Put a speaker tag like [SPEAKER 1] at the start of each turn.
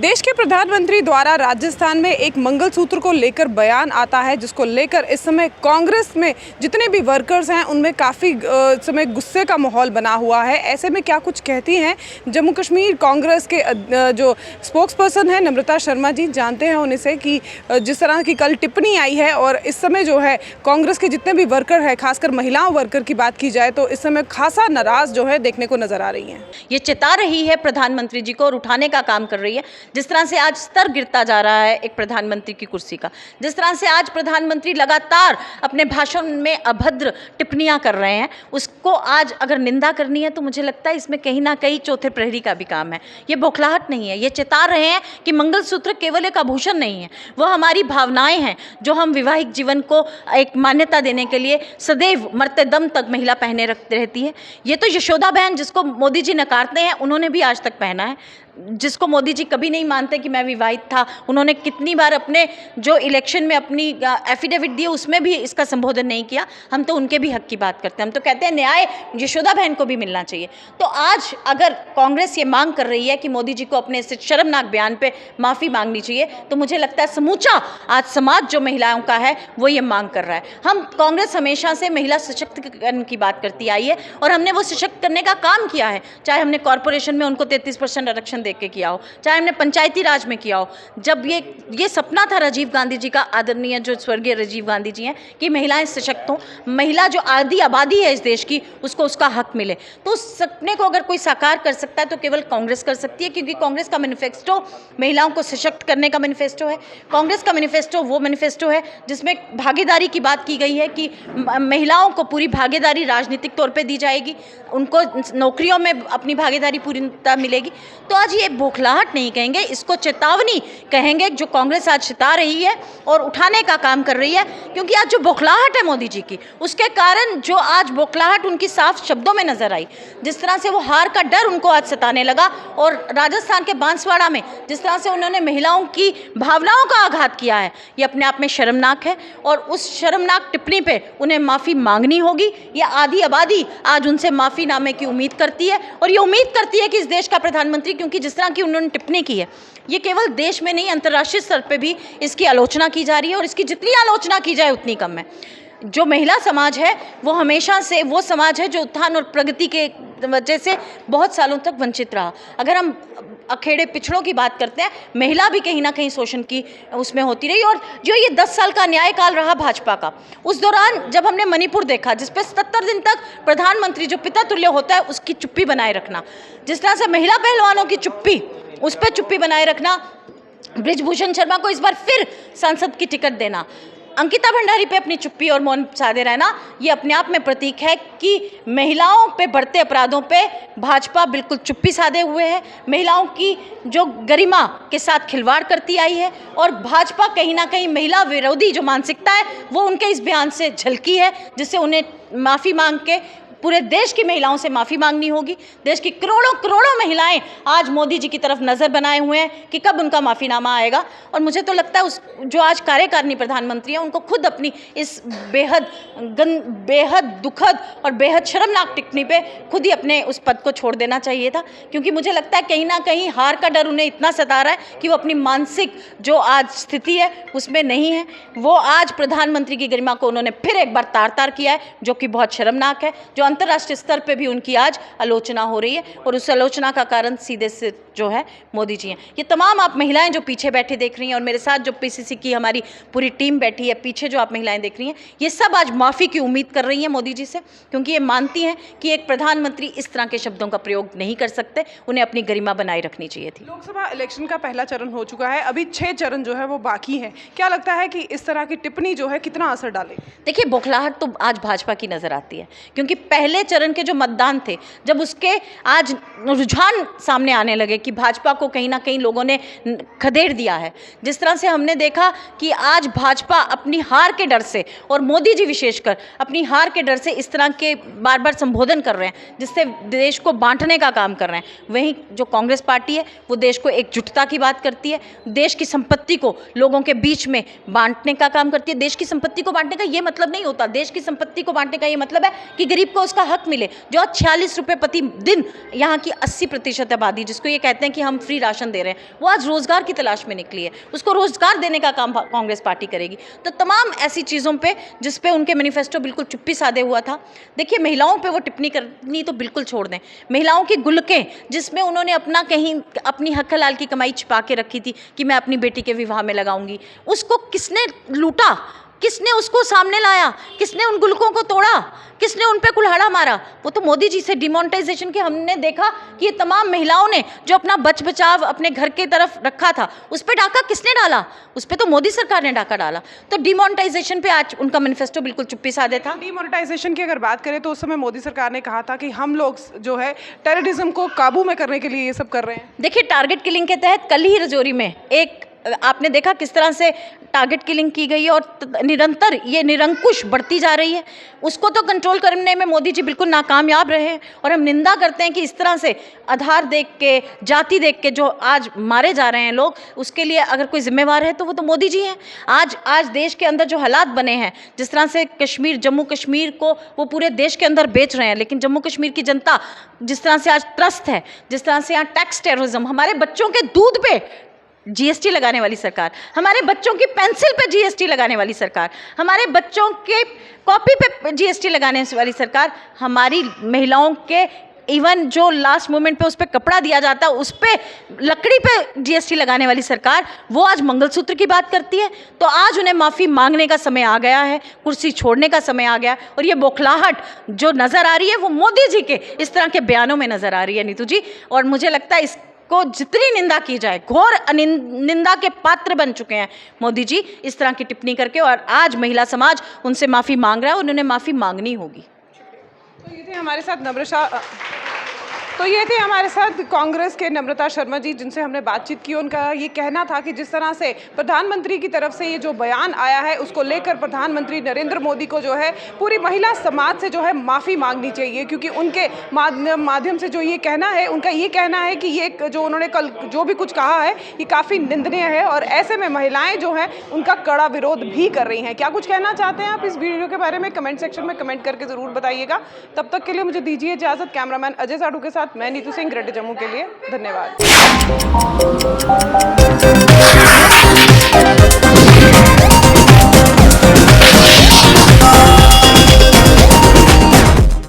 [SPEAKER 1] देश के प्रधानमंत्री द्वारा राजस्थान में एक मंगलसूत्र को लेकर बयान आता है, जिसको लेकर इस समय कांग्रेस में जितने भी वर्कर्स हैं उनमें काफ़ी समय गुस्से का माहौल बना हुआ है। ऐसे में क्या कुछ कहती हैं जम्मू कश्मीर कांग्रेस के जो स्पोक्स पर्सन है नम्रता शर्मा जी, जानते हैं उन्हीं से कि जिस तरह की कल टिप्पणी आई है और इस समय जो है कांग्रेस के जितने भी वर्कर हैं, खासकर महिलाओं वर्कर की बात की जाए तो इस समय खासा नाराज जो है देखने को नजर आ रही हैं।
[SPEAKER 2] ये चिता रही है प्रधानमंत्री जी को और उठाने का काम कर रही है। जिस तरह से आज स्तर गिरता जा रहा है एक प्रधानमंत्री की कुर्सी का, जिस तरह से आज प्रधानमंत्री लगातार अपने भाषण में अभद्र टिप्पणियां कर रहे हैं, उसको आज अगर निंदा करनी है तो मुझे लगता है इसमें कहीं ना कहीं चौथे प्रहरी का भी काम है। ये बौखलाहट नहीं है, ये चिता रहे हैं कि मंगलसूत्र केवल एक आभूषण नहीं है, वह हमारी भावनाएं हैं जो हम वैवाहिक जीवन को एक मान्यता देने के लिए सदैव मरते दम तक महिला पहने रहती है। ये तो यशोदा बहन जिसको मोदी जी नकारते हैं, उन्होंने भी आज तक पहना है। जिसको मोदी जी कभी नहीं मानते कि मैं विवाहित था, उन्होंने कितनी बार अपने जो इलेक्शन में अपनी एफिडेविट दिए उसमें भी इसका संबोधन नहीं किया। हम तो उनके भी हक की बात करते हैं, हम तो कहते हैं न्याय यशोदा बहन को भी मिलना चाहिए। तो आज अगर कांग्रेस ये मांग कर रही है कि मोदी जी को अपने इस शर्मनाक बयान पे माफ़ी मांगनी चाहिए, तो मुझे लगता है समूचा आज समाज जो महिलाओं का है वो ये मांग कर रहा है। हम कांग्रेस हमेशा से महिला सशक्तिकरण की बात करती आई है और हमने वो सशक्त करने का काम किया है, चाहे हमने कॉरपोरेशन में उनको 33% आरक्षण देख के किया हो, चाहे हमने पंचायती राज में किया हो। जब ये सपना था राजीव गांधी जी का, आदरणीय जो स्वर्गीय राजीव गांधी जी हैं, कि महिलाएं सशक्त हों, महिला जो आधी आबादी है इस देश की उसको उसका हक मिले, तो उस सपने को अगर कोई साकार कर सकता है तो केवल कांग्रेस कर सकती है। क्योंकि कांग्रेस का मैनिफेस्टो महिलाओं को सशक्त करने का मैनिफेस्टो है। कांग्रेस का मैनिफेस्टो वो मैनिफेस्टो है जिसमें भागीदारी की बात की गई है कि महिलाओं को पूरी भागीदारी राजनीतिक तौर पर दी जाएगी, उनको नौकरियों में अपनी भागीदारी पूर्णता मिलेगी। तो आज ये बौखलाहट नहीं कहेंगे, इसको चेतावनी कहेंगे जो कांग्रेस आज चिता रही है और उठाने का काम कर रही है। क्योंकि आज जो बौखलाहट है मोदी जी की, उसके कारण जो आज बौखलाहट उनकी साफ शब्दों में नजर आई, जिस तरह से वो हार का डर उनको आज सताने लगा और राजस्थान के बांसवाड़ा में जिस तरह से उन्होंने महिलाओं की भावनाओं का आघात किया है, ये अपने आप में शर्मनाक है और उस शर्मनाक टिप्पणी पे उन्हें माफ़ी मांगनी होगी। ये आधी आबादी आज उनसे माफ़ीनामे की उम्मीद करती है और ये उम्मीद करती है कि इस देश का प्रधानमंत्री, क्योंकि जिस तरह की उन्होंने टिप्पणी की है, ये केवल देश में नहीं अंतर्राष्ट्रीय स्तर पे भी इसकी आलोचना की जा रही है और इसकी जितनी आलोचना की जाए उतनी कम है। जो महिला समाज है वो हमेशा से वो समाज है जो उत्थान और प्रगति के वजह से बहुत सालों तक वंचित रहा। अगर हम अखेड़े पिछड़ों की बात करते हैं, महिला भी कहीं ना कहीं शोषण की उसमें होती रही। और जो ये 10 साल का न्यायकाल रहा भाजपा का, उस दौरान जब हमने मणिपुर देखा जिसपे 77 दिन तक प्रधानमंत्री जो पिता तुल्य होता है उसकी चुप्पी बनाए रखना, जिस तरह से महिला पहलवानों की चुप्पी, उस पर चुप्पी बनाए रखना, बृजभूषण शर्मा को इस बार फिर सांसद की टिकट देना, अंकिता भंडारी पे अपनी चुप्पी और मौन साधे रहना, ये अपने आप में प्रतीक है कि महिलाओं पे बढ़ते अपराधों पे भाजपा बिल्कुल चुप्पी साधे हुए है। महिलाओं की जो गरिमा के साथ खिलवाड़ करती आई है और भाजपा कहीं ना कहीं महिला विरोधी जो मानसिकता है वो उनके इस बयान से झलकी है, जिससे उन्हें माफ़ी मांग के पूरे देश की महिलाओं से माफ़ी मांगनी होगी। देश की करोड़ों करोड़ों महिलाएं आज मोदी जी की तरफ नज़र बनाए हुए हैं कि कब उनका माफ़ीनामा आएगा। और मुझे तो लगता है उस जो आज कार्यकारिणी प्रधानमंत्री हैं उनको खुद अपनी इस बेहद दुखद और बेहद शर्मनाक टिप्पणी पे खुद ही अपने उस पद को छोड़ देना चाहिए था। क्योंकि मुझे लगता है कहीं ना कहीं हार का डर उन्हें इतना सता रहा है कि वो अपनी मानसिक जो आज स्थिति है उसमें नहीं है। वो आज प्रधानमंत्री की गरिमा को उन्होंने फिर एक बार तार तार किया है, जो कि बहुत शर्मनाक है। जो अंतर्राष्ट्रीय स्तर पे भी उनकी आज आलोचना हो रही है और उस आलोचना का कारण सीधे से जो है मोदी जी हैं। ये तमाम आप महिलाएं जो पीछे बैठे देख रही हैं और मेरे साथ जो पीसीसी की हमारी पूरी टीम बैठी है पीछे, जो आप महिलाएं देख रही हैं, ये सब आज माफ़ी की उम्मीद कर रही हैं मोदी जी से, क्योंकि ये मानती हैं कि एक प्रधानमंत्री इस तरह के शब्दों का प्रयोग नहीं कर सकते, उन्हें अपनी गरिमा बनाए रखनी चाहिए थी।
[SPEAKER 1] लोकसभा इलेक्शन का पहला चरण हो चुका है, अभी 6 चरण जो है वो बाकी है। क्या लगता है कि इस तरह की टिप्पणी जो है कितना असर डाले?
[SPEAKER 2] देखिए, बौखलाहट तो आज भाजपा की नज़र आती है, क्योंकि पहले चरण के जो मतदान थे, जब उसके आज रुझान सामने आने लगे कि भाजपा को कहीं ना कहीं लोगों ने खदेड़ दिया है। जिस तरह से हमने देखा कि आज भाजपा अपनी हार के डर से और मोदी जी विशेषकर अपनी हार के डर से इस तरह के बार बार संबोधन कर रहे हैं जिससे देश को बांटने का काम कर रहे हैं। वहीं जो कांग्रेस पार्टी है वो देश को एकजुटता की बात करती है, देश की संपत्ति को लोगों के बीच में बांटने का काम करती है। देश की संपत्ति को बांटने का ये मतलब नहीं होता, देश की संपत्ति को बांटने का ये मतलब है कि गरीब को उसका हक मिले। जो 46 रुपये प्रति दिन यहाँ की 80% आबादी, जिसको ये कहते हैं कि हम फ्री राशन दे रहे हैं, वो आज रोजगार की तलाश में निकली है। उसको रोजगार देने का काम कांग्रेस पार्टी करेगी। तो तमाम ऐसी चीज़ों पे जिस पे उनके मैनिफेस्टो बिल्कुल चुप्पी साधे हुआ था। देखिए, महिलाओं पे वो टिप्पणी करनी तो बिल्कुल छोड़ दें। महिलाओं की गुलकें जिसमें उन्होंने अपना कहीं अपनी हक हलाल की कमाई छिपा के रखी थी कि मैं अपनी बेटी के विवाह में लगाऊंगी, उसको किसने लूटा, किसने उसको सामने लाया, किसने उन गुलकों को तोड़ा, किसने उन पे कुल्हाड़ा मारा? वो तो मोदी जी से डिमोनेटाइजेशन के हमने देखा कि ये तमाम महिलाओं ने जो अपना बच बचाव अपने घर की तरफ रखा था, उस पर डाका किसने डाला? उस पर तो मोदी सरकार ने डाका डाला। तो डिमोनेटाइजेशन पे आज उनका मैनिफेस्टो बिल्कुल चुप्पी साधे था।
[SPEAKER 1] डिमोनेटाइजेशन की अगर बात करें तो उस समय मोदी सरकार ने कहा था कि हम लोग जो है टेररिज्म को काबू में करने के लिए ये सब कर रहे हैं।
[SPEAKER 2] देखिए, टारगेट किलिंग के तहत कल ही रजौरी में एक आपने देखा किस तरह से टारगेट किलिंग की गई है और निरंतर ये निरंकुश बढ़ती जा रही है। उसको तो कंट्रोल करने में मोदी जी बिल्कुल नाकामयाब रहे हैं और हम निंदा करते हैं कि इस तरह से आधार देख के, जाति देख के जो आज मारे जा रहे हैं लोग, उसके लिए अगर कोई जिम्मेवार है तो वो तो मोदी जी हैं। आज देश के अंदर जो हालात बने हैं, जिस तरह से कश्मीर, जम्मू कश्मीर को वो पूरे देश के अंदर बेच रहे हैं, लेकिन जम्मू कश्मीर की जनता जिस तरह से आज त्रस्त है, जिस तरह से यहाँ टैक्स टेररिज्म, हमारे बच्चों के दूध पे जीएसटी लगाने वाली सरकार, हमारे बच्चों की पेंसिल पे जीएसटी लगाने वाली सरकार, हमारे बच्चों के कॉपी पे जीएसटी लगाने वाली सरकार, हमारी महिलाओं के इवन जो लास्ट मोमेंट पे उस पर कपड़ा दिया जाता है उस पर लकड़ी पे जीएसटी लगाने वाली सरकार, वो आज मंगलसूत्र की बात करती है। तो आज उन्हें माफ़ी मांगने का समय आ गया है, कुर्सी छोड़ने का समय आ गया। और ये बौखलाहट जो नज़र आ रही है वो मोदी जी के इस तरह के बयानों में नज़र आ रही है नीतू जी। और मुझे लगता है को जितनी निंदा की जाए, घोर निंदा के पात्र बन चुके हैं मोदी जी इस तरह की टिप्पणी करके। और आज महिला समाज उनसे माफ़ी मांग रहा है और उन्हें माफ़ी मांगनी होगी।
[SPEAKER 1] तो ये थे हमारे साथ कांग्रेस के नम्रता शर्मा जी, जिनसे हमने बातचीत की। उनका ये कहना था कि जिस तरह से प्रधानमंत्री की तरफ से ये जो बयान आया है उसको लेकर प्रधानमंत्री नरेंद्र मोदी को जो है पूरी महिला समाज से जो है माफ़ी मांगनी चाहिए, क्योंकि उनके माध्यम से जो ये कहना है, उनका ये कहना है कि ये जो उन्होंने कल जो भी कुछ कहा है ये काफ़ी निंदनीय है और ऐसे में महिलाएं जो हैं उनका कड़ा विरोध भी कर रही हैं। क्या कुछ कहना चाहते हैं आप इस वीडियो के बारे में? कमेंट सेक्शन में कमेंट करके ज़रूर बताइएगा। तब तक के लिए मुझे दीजिए इजाज़त। कैमरामैन अजय साडू के साथ मैं नीतू सिंह, ग्रेटर जम्मू के लिए। धन्यवाद।